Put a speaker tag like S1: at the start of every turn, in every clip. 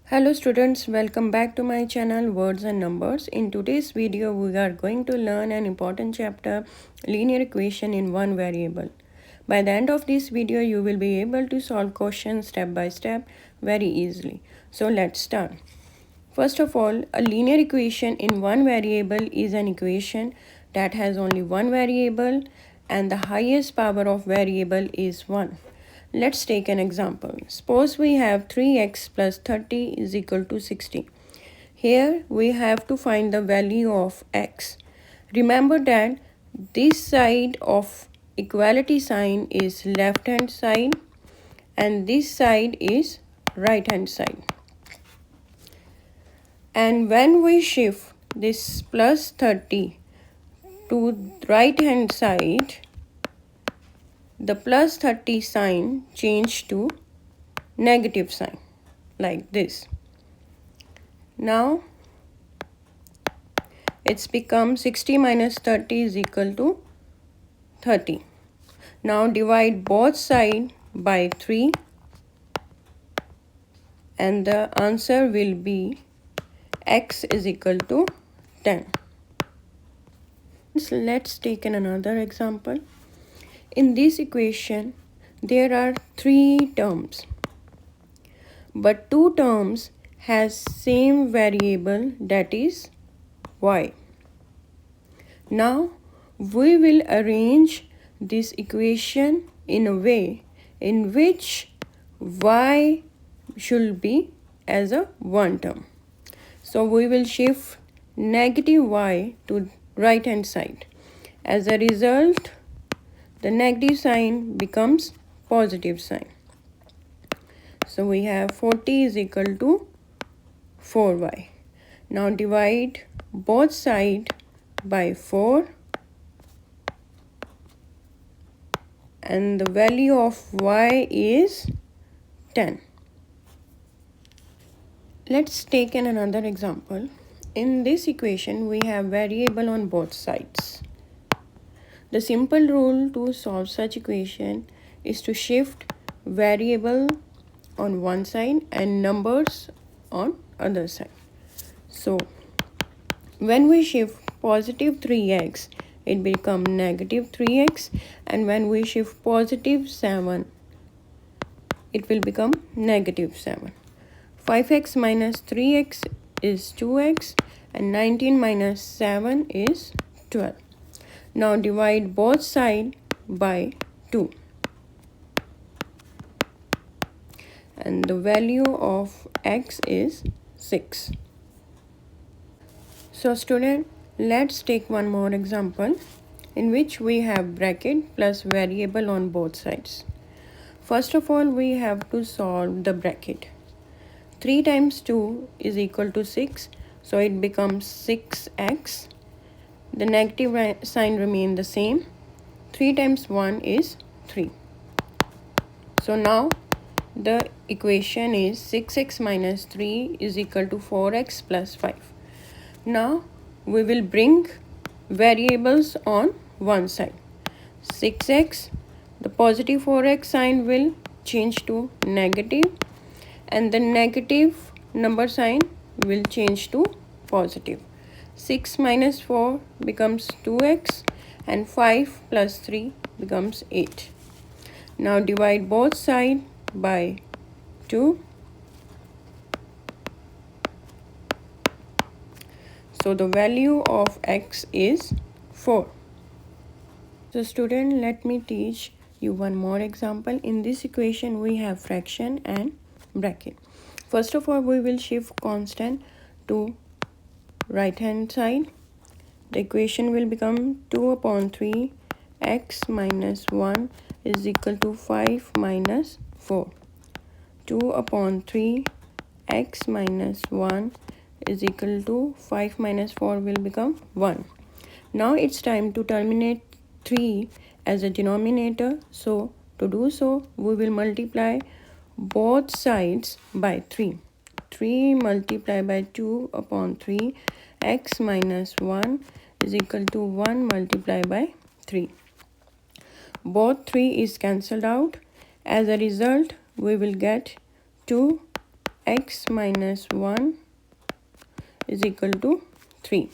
S1: Hello students, welcome back to my channel Words and Numbers. In today's video, we are going to learn an important chapter, linear equation in one variable. By the end of this video, you will be able to solve questions step by step very easily. So let's start. First of all, a linear equation in one variable is an equation that has only one variable and the highest power of variable is 1. Let's take an example. Suppose we have 3x plus 30 is equal to 60. Here we have to find the value of x. Remember that this side of equality sign is left hand side and this side is right hand side. And when we shift this plus 30 to right hand side, the plus 30 sign change to negative sign like this. Now it's become 60 minus 30 is equal to 30. Now divide both sides by 3 and the answer will be x is equal to 10. So let's take another example. In this equation, there are 3 terms, but 2 terms has same variable, that is y. Now we will arrange this equation in a way in which y should be as a one term. So we will shift negative y to right hand side. As a result, the negative sign becomes positive sign. So we have 40 is equal to 4y. Now divide both sides by 4 and the value of y is 10. Let's take another example. In this equation, we have variable on both sides. The simple rule to solve such equation is to shift variable on one side and numbers on other side. So when we shift positive 3x, it becomes negative 3x, and when we shift positive 7, it will become negative 7. 5x minus 3x is 2x and 19 minus 7 is 12. Now divide both sides by 2 and the value of x is 6. So student, let's take one more example in which we have bracket plus variable on both sides. First of all, we have to solve the bracket. 3 times 2 is equal to 6, so it becomes 6x. The negative sign remains the same. 3 times 1 is 3. So now the equation is 6x minus 3 is equal to 4x plus 5. Now we will bring variables on one side. 6x, the positive 4x sign will change to negative and the negative number sign will change to positive. 6 minus 4 becomes 2x and 5 plus 3 becomes 8. Now divide both sides by 2. So the value of x is 4. So student, let me teach you one more example. In this equation, we have fraction and bracket. First of all, we will shift constant to right hand side. The equation will become 2 upon 3 x minus 1 is equal to 5 minus 4. 2 upon 3 x minus 1 is equal to 5 minus 4 will become 1. Now it's time to terminate 3 as a denominator. So to do so, we will multiply both sides by 3. 3 multiplied by 2 upon 3 x minus 1 is equal to 1 multiplied by 3. Both 3 is cancelled out. As a result, we will get 2 x minus 1 is equal to 3.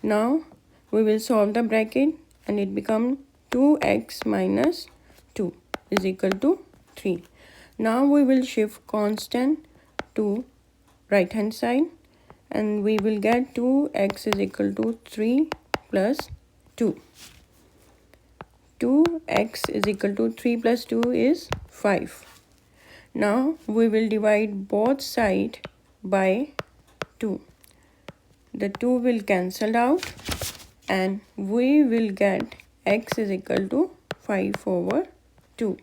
S1: Now we will solve the bracket and it becomes 2x minus 2 is equal to 3. Now we will shift constant to right hand side and we will get 2x is equal to 3 plus 2. 2x is equal to 3 plus 2 is 5. Now we will divide both sides by 2. The 2 will cancel out and we will get x is equal to 5 over 2.